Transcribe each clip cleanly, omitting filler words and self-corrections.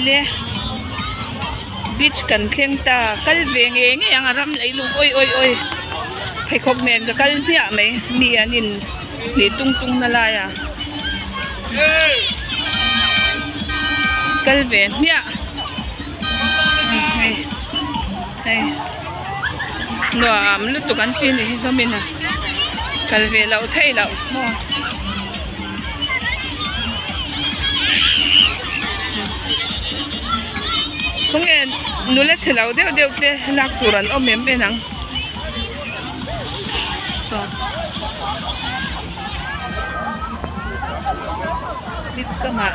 le beach kan thleng ta kal ve nge nge ang ram lei lu oi hei khop nen ka kal pia mai mi anin ni tung na la ya kal ve mia hey no am lu tu kan tin ni zo min ha kal ve lau thei lau mo không nghe nu lết chỉ lâu đều thế lạc turan ôm mềm bên nắng so biết cơ mà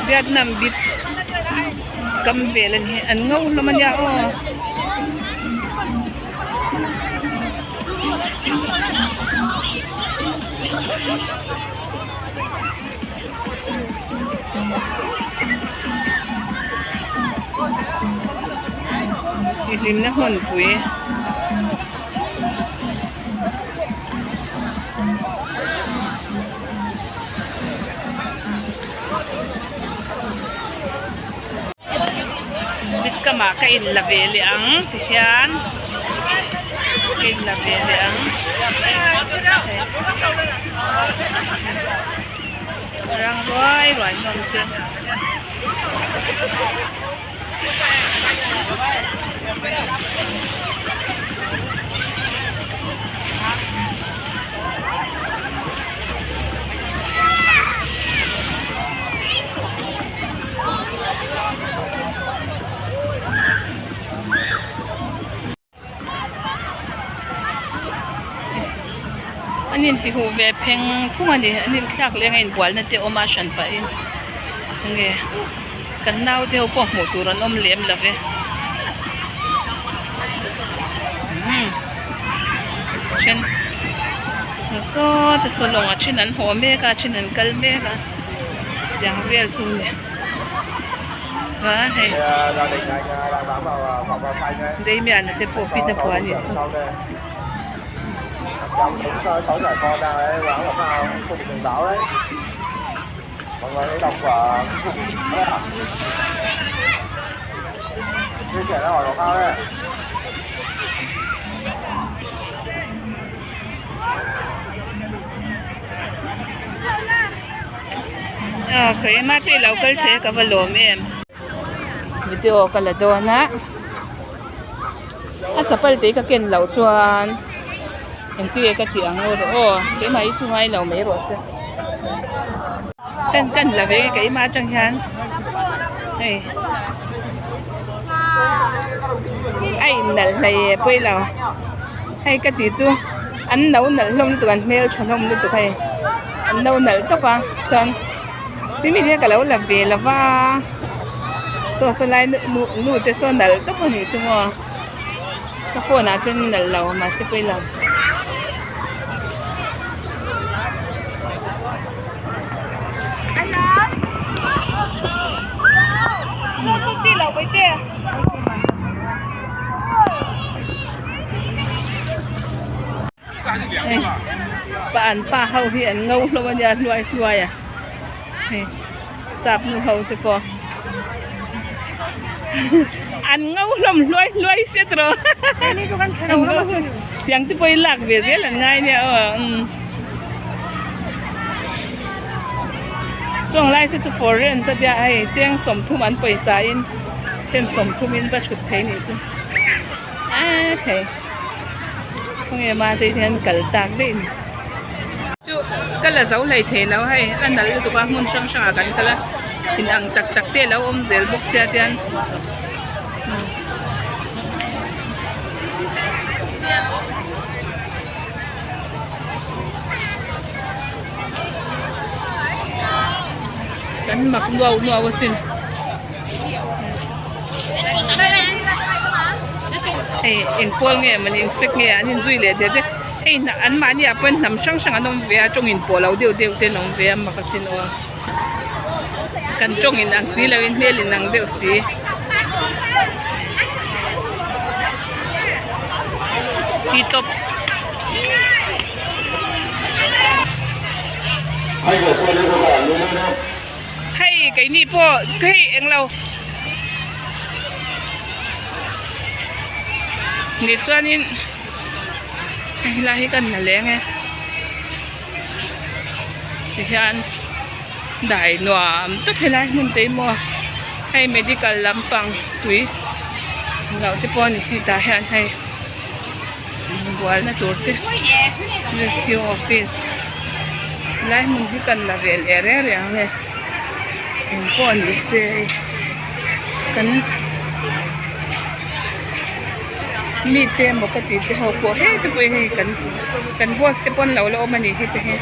Vietnam Beach cầm về lên ăn ngâu nó mà nhau hlimna hmuhnawm ka ma ka in la ve le ang ti hian in la ve le ang rang roi nom ten anin ti hu ve pheng phung ani anin thlak le ngain bual na te oma shan pa in nge kan nau te po hmu turan om lem lave chen so te so longa chinan ho me ka chinan kal me ka yang vel chu ne chwa he dei mi an te po pi te po ani so trong những số trẻ con đang đấy và làm sao khu vực biển đảo đấy mọi người hãy đọc và chia sẻ ra hỏi của sao đấy khởi mà thì lâu cái thế cả vào lawm em video cái là đồ na anh chụp cái cái kiện lâu chuan em tiếc cái tiếng rồi cái máy thu ngay lâu mấy rồi sao cần là về cái mà chẳng hạn này anh này bây giờ hay cái gì chứ anh nấu nấu lông tụi anh mail chọn lông tụi hay anh nấu nấu tóc à chọn chỉ mình cái lâu là về là va so lại nụ để so nấu tóc này chứ mà cái phone nào trên nấu lâu mà sẽ bây giờ bạn pa hậu hiện ngâu lo bây giờ nuôi à sạp nu hậu thì có ăn ngâu lom nuôi xét rồi tiếng thì bây lạc về rất là ngay nè xong lại sẽ cho foreign cho dia ai Chiang sum thu man paisa in sen sum thu min ba chut thei ni chu thei không em mà thấy thiên cẩn tạc đi chú cái là dấu này thế nào hay anh nói tụi con muốn sang sang cái là tin ăn tắc tắc thế nào ông dễ bốc xe tiền cái mặc nuau nuau xin hey in pol nge man in fek nge an in zui le de de hey na an ma ni apen nam sang sang anom ve a trong in polo deu deu te nom ve am ka sin o kan trong in ang si lo in mel in ang deu si ki top hay cái ni po cái anh lâu ni chuan in la hi kan na le nge thì hian dai nuam tất helai mun te mo hay medical lampang tui ngau te pon hi ta hian hay bual na turte rescue office lai mun hi kan la vel ere re nge in pon di se kan mi te mo ka ti te ho ko he te poi he kan boss te pon lo lo mani hi te he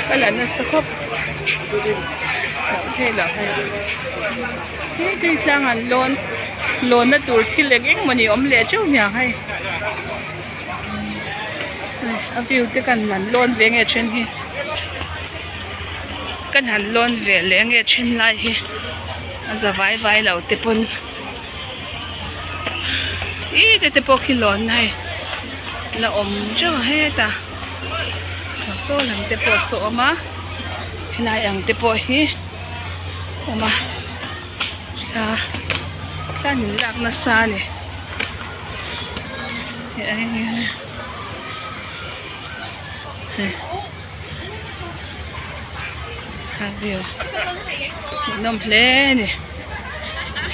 kala na sa kop thế là cái Chiang ăn lon nó tụt thì lên cái mà nhiều lệ châu nhà hay ở view cái cần hẳn lon về nghe trên hi cần hẳn lon về lấy nghe trên lại hi giờ vài vài lâu tiếp pon ý để tiếp pok hi lon này là cho hết ta số làm tiếp pok số mà lại ang tiếp pok hi mà sa nhìn lạc na sa nè điều nôm lên nè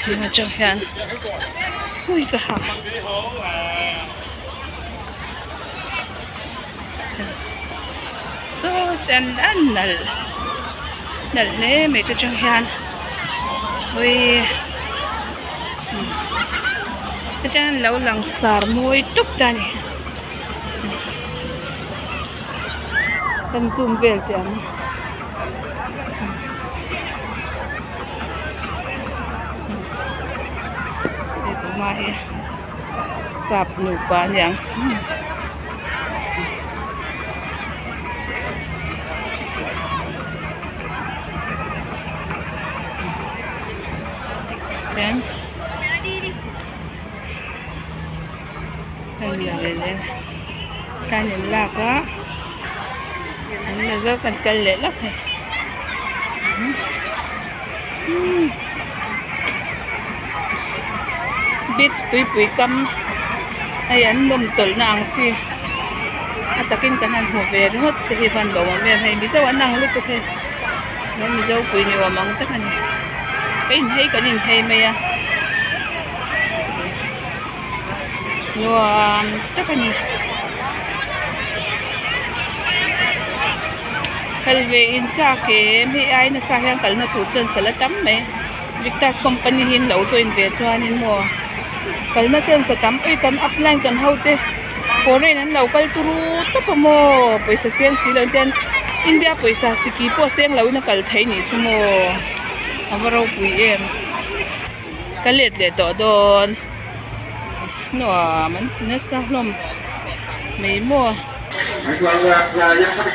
nhưng mà trong hiện ui cả hả số tiền ăn nè lẽ mấy cái trong hiện ui cái trang lâu lằng sار môi túc ta nè cần zoom về tiền đây cũng mai sạp nụ quá nhàng Chiang lên cái này là có anh là do cần cân lệ lắm này biết Tuipui cam hay anh nôm tol nàng chi atakin kan han ho ve hết thì van lo mà hay bây giờ anh năng lúc thế nên bây giờ Pui nhiều mà tất anh cái nhìn hay mày à lo chắc anh kalve in cha ke mi ai na sa hyang kal na tu chen sala tam me Victas company hin lo so in ve chuan in mo kal na chen sa tam ai kan upline kan haute foreign an local turu to mo paisa siang silon ten India paisa siki po seng lo na kal thai ni chumo amaro Pui em kalet le to don no man na sa lawm mấy mua anh ra nhắc khách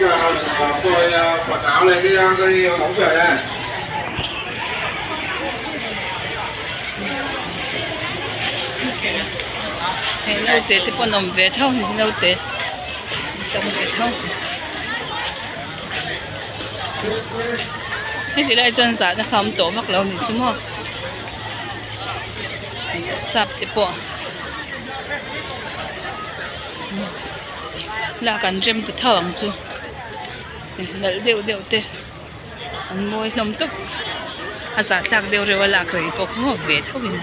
tôi quảng cáo lên cái bóng trời đây lâu tế thì còn nằm về thâu lâu tế tầm về thâu cái gì đây chân giả nó không tổ mắc lâu thì chứ mà sạp thì bỏ là cần rem thì thở bằng chứ nở đều tê ăn môi lồng túc giả sạc đều rồi là cười bọc không về thâu bình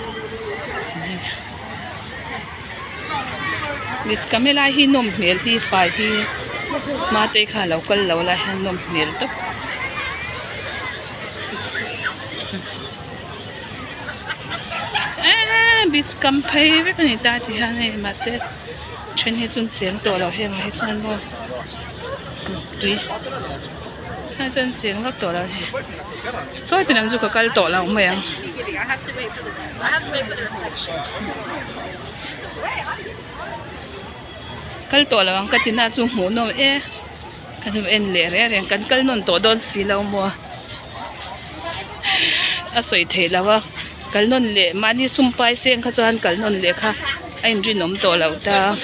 biết camera hi nôm miel hi phải hi mà tây khá lâu cân lâu là hàng nôm miel túc biết cầm pay với cái này ta thì hàng này mà sẽ trên hết chun xiên tổ lâu hàng hết chun luôn tùy hai chân chiến các tổ là số thì làm gì có cái tổ là không mèo cái tổ là cái tin là chung hmuhnawm cái chúng em lẻ rồi cái non tổ đón xí lâu mua soi thế là vâng cái non lẻ mà đi xung quanh xem cái chỗ cái non lẻ khác anh đi nôm tổ lâu ta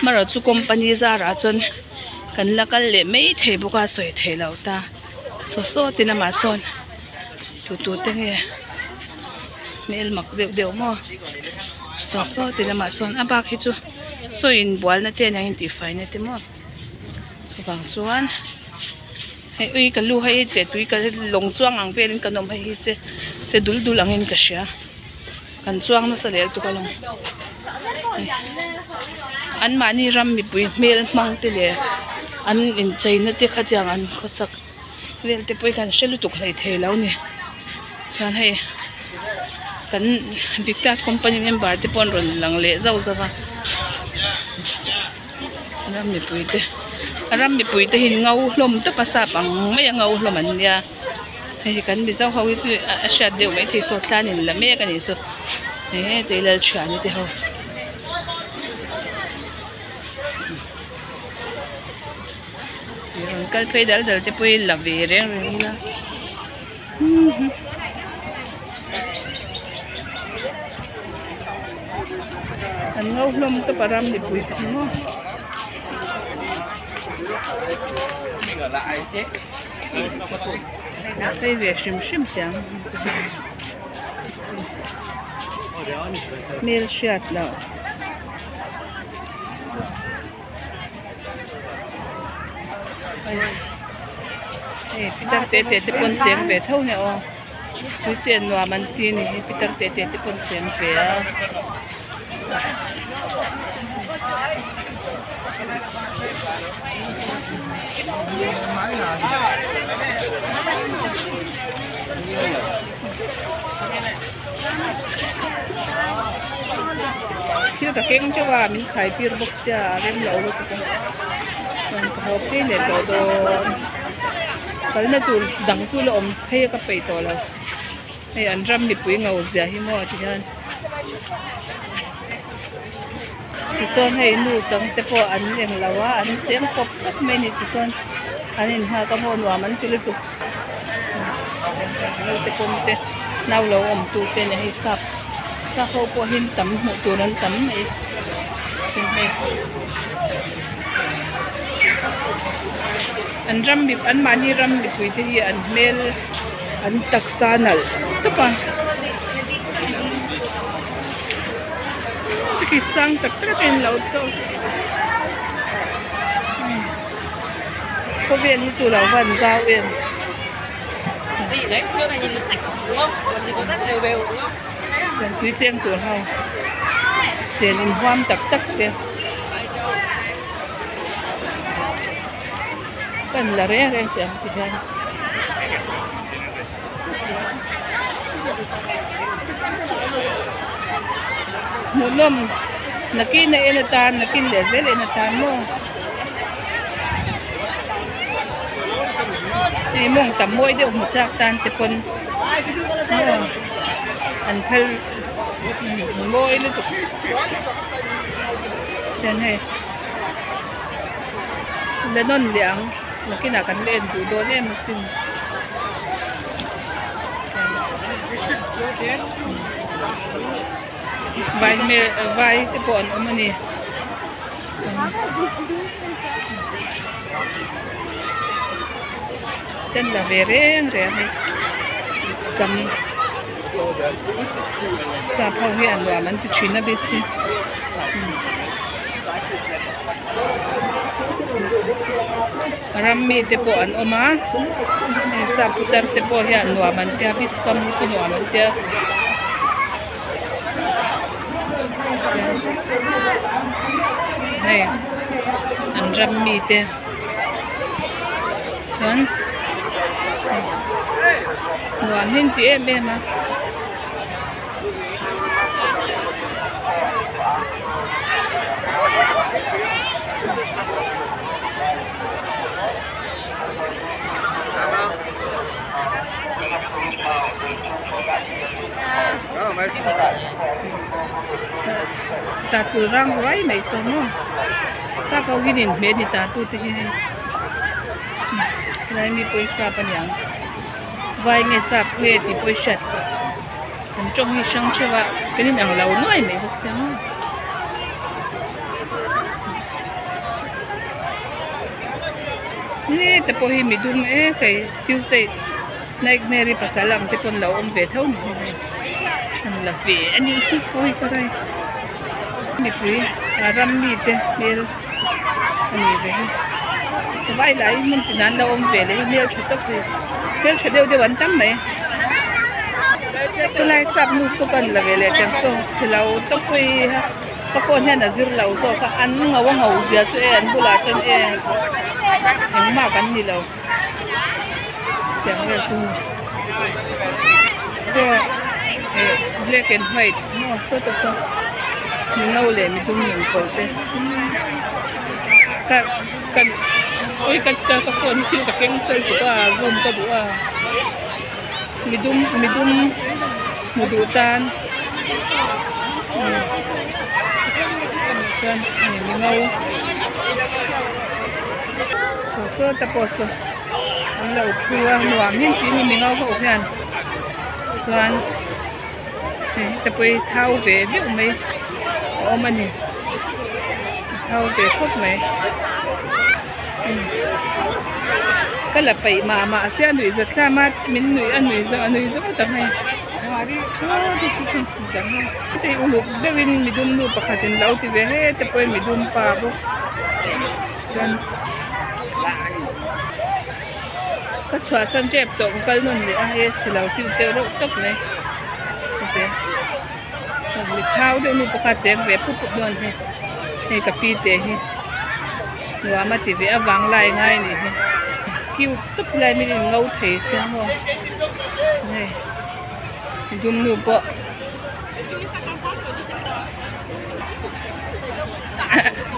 mà rồi chú company ra ra chân cái là cái lẻ mấy thế bốc ra soi thế lâu ta số thì là mà son tụt thế nghe mail mặc đều mua số thì là mà son à bác hết chú so in bual na te nang ti fai na te mo so bang chuan hei ui ka lu hei te tui ka long chuang ang velin ka nom hei che dul angin ka sia kan chuang na sa lel tu ka long an mani ram mi pui mel mang te le an in chaina te khatyang an khosak vel te pui kan shelu tuk hlei the lo ni chuan hei kan Victas company member te pon ron lang le zau zawa ram mi pui te hin ngau hlom to pasa pang mai ngau hlom an nia hei kan bi zau hawi chu a shat deu mai the so tlan in la me ka ni so he te lal chani te ho ron kal phei dal te pui la ve reng la an ngau hlom to param mi pui te mo lại chết đây về sim chẳng mail shot nào Peter tete te pon cheng ve thau ne o tu chen wa man ti ni Peter tete te pon cheng ve a chưa cả cái cho vào mình khai tiêu bốc xà đem lẩu luôn tụi con học cái này đồ cái này tụi đằng tụi lawm hay cái bể tổ là hay ăn ram bị bụi ngầu dẻ hi mua thì hơn thì son hay nu trong te po ăn yang lawa ăn chém cop cop mấy nít thì son ăn in ha cái món hòa mình chịu được lâu te pom te nấu lawm tu te này hay sap sa ho po hin tam mu tu ran tam này xin hay an ram bip an mani ram bip pui te hi an mel an taksanal to pa cái sang tak tak en lo cho có viên như chủ lão vần giao yên gì đấy chỗ này nhìn sạch đúng không còn thì có rất đều đều đúng không dan quý chiang tuổi hao chen in hoam tak tak te kan la re re chang ti han hmuhnawm nakin na enatan nakin lezel enatan mo ni mong tam moi de mu chak tan te pon an thal moi lu tuk ten he le non liang nakin akan len du do ne masin vai se pon amani ten la vereng re hai kam sa phau hi an wa man ti china be chi ram mi te po an oma sa putar te po hi an wa man te bich kam chu wa man te này ăn ram mi te chán ngon hin ti em mà rang roi mai so no sa ka winin me ni ta tu te hi lai mi poi sa pan yang vai nge sa phe ti poi shat an trong hi sang chewa kenin ang lau noi mai bok sang ni te po hi mi dum e kai Tuesday night Mary pasalam te pon lawm ve thau ni an la ve ani hi hoi ka rai mi pui ram mi te mel ani ve vai lại mình thì nãy đâu ông về lấy mel chụp tóc thì mel chụp đều vẫn tắm mấy sau này sắp nu số cần là về lấy tiền số chỉ lâu tóc thì cái phone này là zero lâu số cái ăn ngầu gì cho em bù lại cho em những mà cái gì lâu tiền mel chung số black and white nó số tự số mình ngầu lên mình chung mình cổ thế cái ôi cái con kia cái keng sợi của zoom cái bữa midum mudutan kan ini ngau so tapos ang lau chua nuam hin tin mi ngau ho hian chuan tapoi thau ve viu mai o mani thau ve khop mai cái là phải mà xe nuôi giật ra mà mình nuôi giật tầm này thì ulu devin midum lu pakatin lau ti ve he te poi midum pa bo chan ka chwa san jep to kal non le a he chilau ti te ro tok ne te mi thau de nu pakat chek ve pu don he ka pi te he wa ma ti ve awang lai ngai ni he kiu tức lại mình ngâu thể xem không này dùng nụ bọ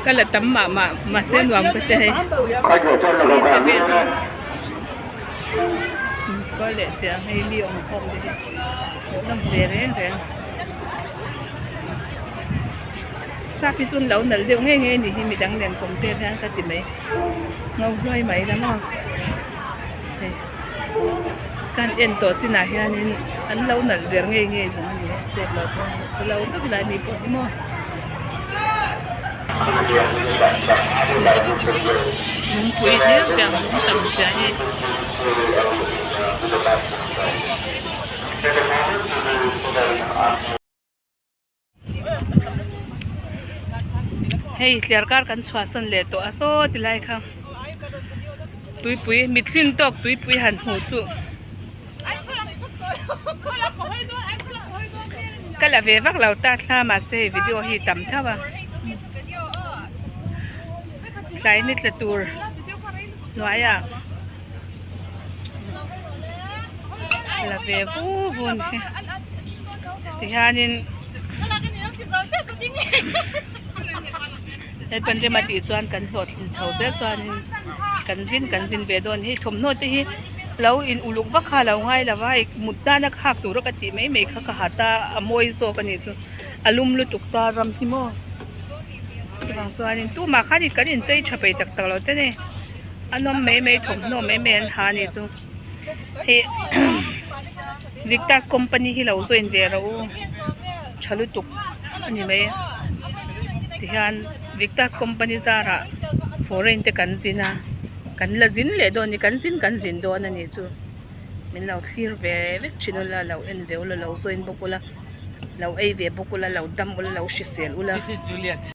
cái là tấm mà xem làm cái thế có lẽ sẽ hay liệu không thì làm về đấy sa cái chun lâu nở đều nghe thì mình đang đèn công ty đang cái tìm mấy ngâu nuôi mấy lắm không kan en to china hianin an lo nal ver nge zong ni che lo chu lo tak la ni po mo mun pui he piang tam sia ni hey clear kan chwasan le to aso tilai kha Tuipui mithlin tok Tuipui han hu chu kala ve vak lau ta thla ma se video hi tam thawa lai nit la tur noaya la ve vu vun ti hanin ai ban re ma ti chuan kan hlot thin chho se chuan kan zin ve don hi thom no te hi lo in uluk va kha lo ngai la vai mutta na khak tu ro ka ti mai kha ka hata amoi so ka ni chu alum lu tuk ta ram hi mo chuan chuan in tu ma kha ni kan in chei thapei tak tak lo te ne anom mai thom no mai an ha ni chu he Victas company hi lo zo in ve ro chalu tuk ani mai ti han Victas company zara foreign te kan zina kan la zin le don ni kan zin don ani chu min lau clear ve vek chinola lau en ve ula lau zo in bokula lau ei ve bokula lau dam ula lau shisel ula. This is Juliet.